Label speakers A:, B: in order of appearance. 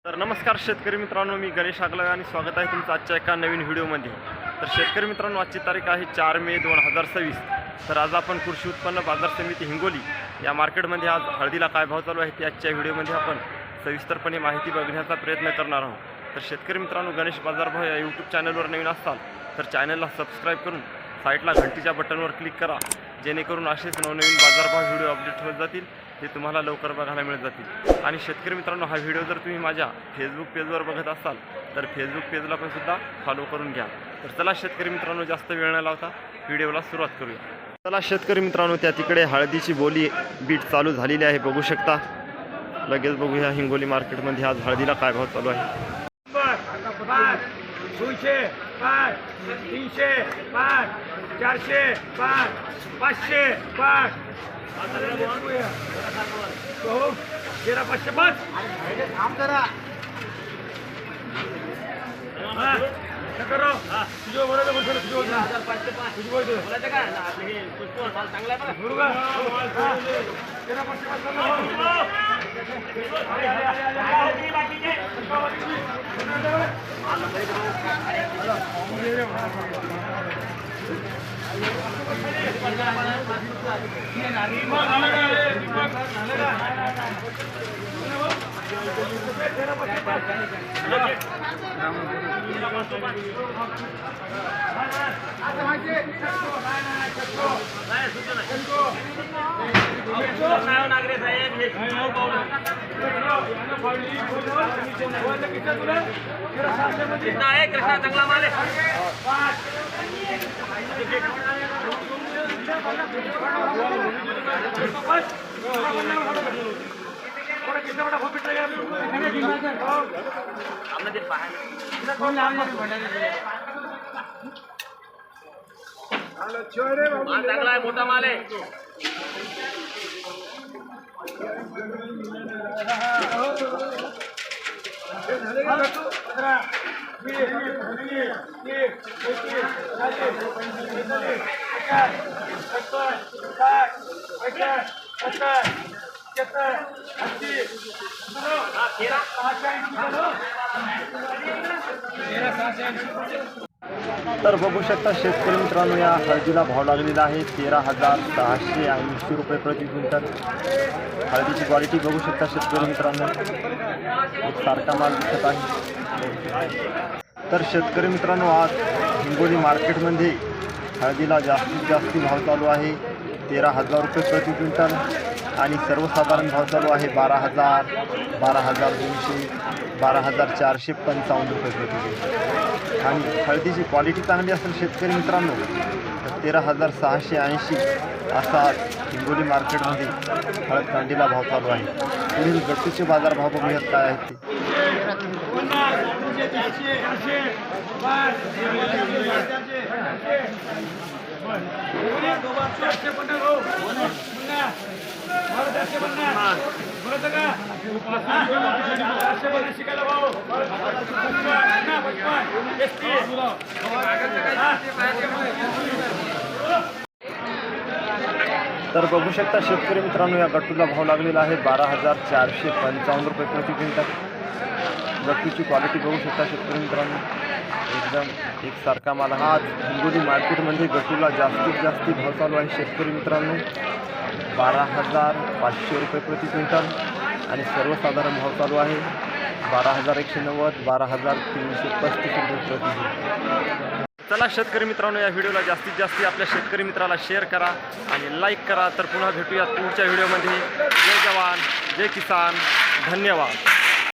A: तर नमस्कार शेतकरी मित्रांनो, मी गणेश आगलावे आणि स्वागत आहे तुमचं आजच्या एका नवीन व्हिडिओमध्ये। तर शेतकरी मित्रांनो, आजची तारीख आहे 4 मे 2026। तर आज आपण कृषी उत्पन्न बाजार समिती हिंगोली या मार्केटमध्ये आज हळदीला काय भाव चालू आहे ते आजच्या व्हिडिओमध्ये आपण सविस्तरपणे माहिती बघण्याचा प्रयत्न करणार आहोत। तर शेतकरी मित्रांनो, गणेश बाजार भाव या यूट्यूब चॅनलवर नवीन असाल तर चॅनलला सबस्क्राईब करून साईडला घंटीच्या बटनवर क्लिक करा, जेणेकरून असेच नवनवीन बाजारभाव व्हिडिओ अपडेट होत जातील, ते तुम्हाला लवकर बघायला मिळत जातील। आणि शेतकरी मित्रांनो, हा व्हिडिओ जर तुम्ही माझ्या फेसबुक पेजवर बघत असाल तर फेसबुक पेजला पण सुद्धा फॉलो करून घ्या। तर चला शेतकरी मित्रांनो, जास्त वेळ न लावता व्हिडिओला सुरुवात करूया। चला शेतकरी मित्रांनो, त्या तिकडे हळदीची बोली बीट चालू झालेली आहे, बघू शकता। लगेच बघूया हिंगोली मार्केटमध्ये आज हळदीला काय भाव चालू आहे।
B: 200, 5, 300, 5, 400, 5, 500, 5, 13, 505। करो तुझ्या बरोबर बसलं, तुझ्या बोलायचं का आपले पुष्पा माल चांगला आहे बघा, 13, 505। नागरे साहेब कृष्णा चांगला माल आहे। चांगला आहे, मोठा माल आहे।
A: तर बघू शकता शेतकरी मित्रांनो, या हळदीला भाव लागलेला आहे 13,680 रुपये प्रति क्विंटल। हळदीची क्वालिटी बघू शकता शेतकरी मित्रांनो, एक सारखा माल दिसत आहे। तर शेतकरी मित्रांनो, आज हिंगोली मार्केटमध्ये हळदीला जास्तीत जास्त भाव चालू आहे 13,000 रुपये प्रति क्विंटल आणि सर्वसाधारण भाव चालू आहे 12,000, 12,200, 12,455 रुपये प्रति क्विंटल। आणि हळदीची क्वालिटी चांगली असेल शेतकरी मित्रांनो तर 13,680 असा हिंगोली मार्केटमध्ये हळद कांडीला भाव चालू आहे। पुढील गट्टूचे बाजारभाव बघूयात काय आहेत ते। तर बघू शकता शेतकरी मित्रांनो, या गट्टूला भाव लागलेला आहे 12,455 रुपये प्रति क्विंटल। गट्टूची क्वालिटी बघू शकता शेतकरी मित्रांनो, एकदम एकसारखा माल आहे। आज हिंगोली मार्केटमध्ये गट्टूला जास्तीत जास्त भाव चालू आहे शेतकरी मित्रांनो 12,500 रुपये प्रति क्विंटल आणि सर्वसाधारण भाव चालू आहे 12,190, 12,335 रुपये प्रति क्विंटल। चला शेतकरी मित्रांनो, या व्हिडिओला जास्तीत जास्त आपल्या शेतकरी मित्राला शेअर करा आणि लाईक करा। तर पुन्हा भेटूया पुढच्या व्हिडिओमध्ये। जय जवान, जय किसान, धन्यवाद।